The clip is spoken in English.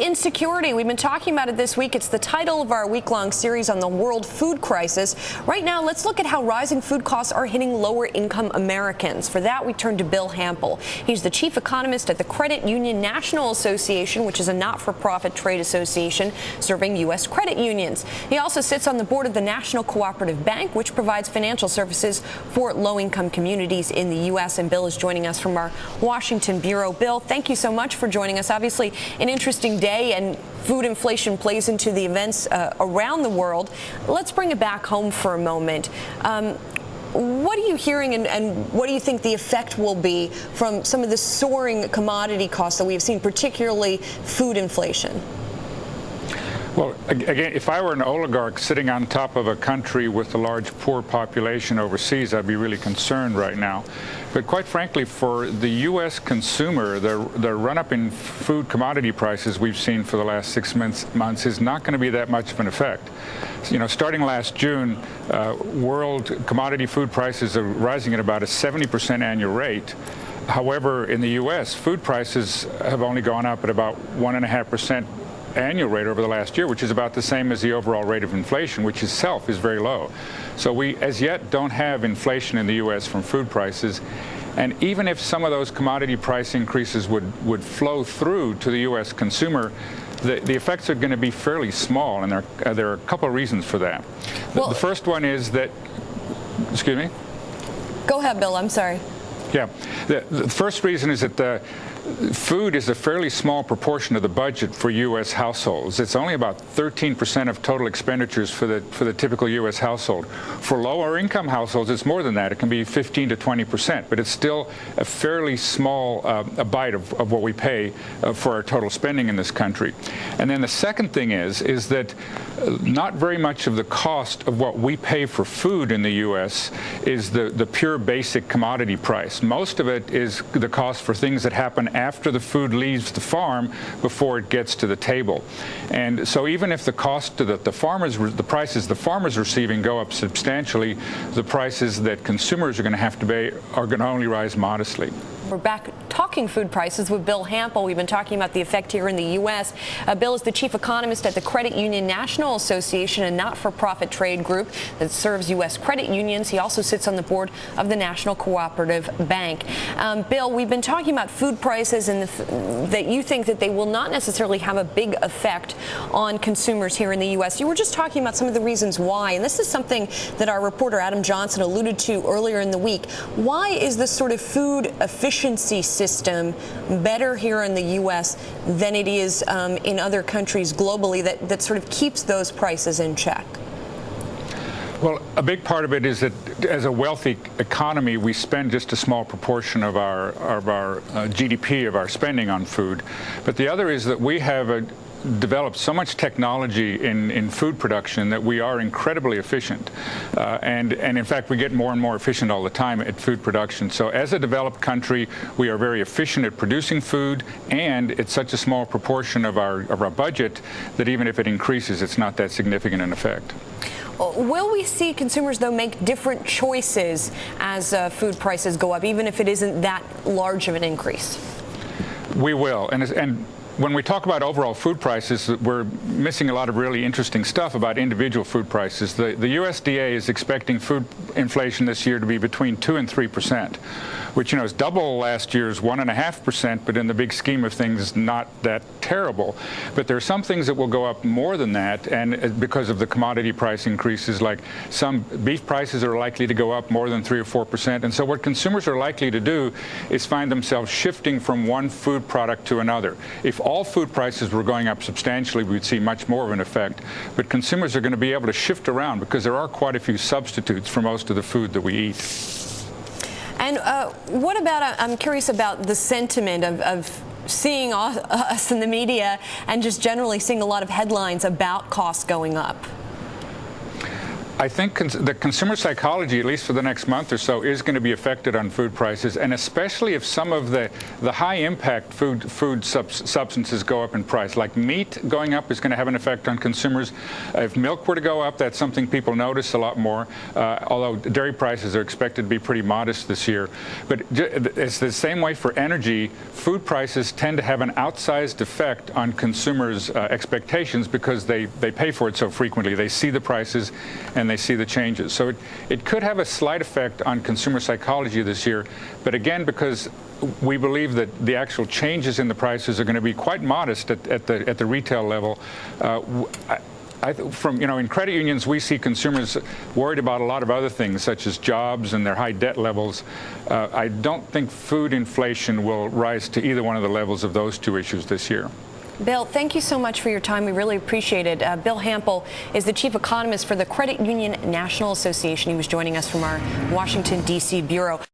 insecurity. We've been talking about it this week. It's the title of our week-long series on the world food crisis. Right now, let's look at how rising food costs are hitting lower-income Americans. For that, we turn to Bill Hampel. He's the chief economist at the Credit Union National Association, which is a not-for-profit trade association serving U.S. credit unions. He also sits on the board of the National Cooperative Bank, which provides financial services for low-income communities in the U.S. And Bill is joining us from our Washington bureau. Bill, thank you so much for joining us. Obviously, an interesting day, and food inflation plays into the events around the world. Let's bring it back home for a moment. What are you hearing, and what do you think the effect will be from some of the soaring commodity costs that we have seen, particularly food inflation? Well, again, if I were an oligarch sitting on top of a country with a large poor population overseas, I'd be really concerned right now. But quite frankly, for the U.S. consumer, the run-up in food commodity prices we've seen for the last 6 months is not going to be that much of an effect. You know, starting last June, world commodity food prices are rising at about a 70% annual rate. However, in the U.S., food prices have only gone up at about 1.5% annual rate over the last year, which is about the same as the overall rate of inflation, which itself is very low. So we, as yet, don't have inflation in the U.S. from food prices. And even if some of those commodity price increases would flow through to the U.S. consumer, the effects are going to be fairly small, and there are a couple of reasons for that. The first one is that, excuse me? Go ahead, Bill. I'm sorry. Yeah. The first reason is that food is a fairly small proportion of the budget for U.S. households. It's only about 13% of total expenditures for the typical U.S. household. For lower income households, it's more than that. It can be 15 to 20%, but it's still a fairly small a bite of what we pay for our total spending in this country. And then the second thing is that not very much of the cost of what we pay for food in the U.S. is the pure basic commodity price. Most of it is the cost for things that happen after the food leaves the farm before it gets to the table. And so even if the cost to the prices the farmers are receiving go up substantially, the prices that consumers are going to have to pay are going to only rise modestly. We're back talking food prices with Bill Hampel. We've been talking about the effect here in the U.S. Bill is the chief economist at the Credit Union National Association, a not-for-profit trade group that serves U.S. credit unions. He also sits on the board of the National Cooperative Bank. Bill, we've been talking about food prices and that you think that they will not necessarily have a big effect on consumers here in the U.S. You were just talking about some of the reasons why, and this is something that our reporter Adam Johnson alluded to earlier in the week. Why is this sort of food efficiency system better here in the U.S. than it is in other countries globally that sort of keeps those prices in check? Well, a big part of it is that as a wealthy economy, we spend just a small proportion of our GDP, of our spending on food. But the other is that we have developed so much technology in food production that we are incredibly efficient. And in fact, we get more and more efficient all the time at food production. So as a developed country, we are very efficient at producing food, and it's such a small proportion of our budget that even if it increases, it's not that significant an effect. Will we see consumers, though, make different choices as food prices go up, even if it isn't that large of an increase? We will. And when we talk about overall food prices, we're missing a lot of really interesting stuff about individual food prices. The USDA is expecting food inflation this year to be between 2 and 3%, which, you know, is double last year's 1.5%, but in the big scheme of things, not that terrible. But there are some things that will go up more than that, and because of the commodity price increases, like some beef prices are likely to go up more than 3 or 4%. And so what consumers are likely to do is find themselves shifting from one food product to another. If all food prices were going up substantially, we'd see much more of an effect. But consumers are going to be able to shift around because there are quite a few substitutes for most of the food that we eat. And what about, I'm curious about the sentiment of seeing us in the media and just generally seeing a lot of headlines about costs going up. I think the consumer psychology, at least for the next month or so, is going to be affected on food prices, and especially if some of the high-impact food substances go up in price. Like meat going up is going to have an effect on consumers. If milk were to go up, that's something people notice a lot more, although dairy prices are expected to be pretty modest this year. But it's the same way for energy. Food prices tend to have an outsized effect on consumers' expectations because they pay for it so frequently. They see the prices and they see the changes. So it could have a slight effect on consumer psychology this year. But again, because we believe that the actual changes in the prices are going to be quite modest at the retail level. In credit unions, we see consumers worried about a lot of other things, such as jobs and their high debt levels. I don't think food inflation will rise to either one of the levels of those two issues this year. Bill, thank you so much for your time. We really appreciate it. Bill Hampel is the chief economist for the Credit Union National Association. He was joining us from our Washington, D.C. bureau.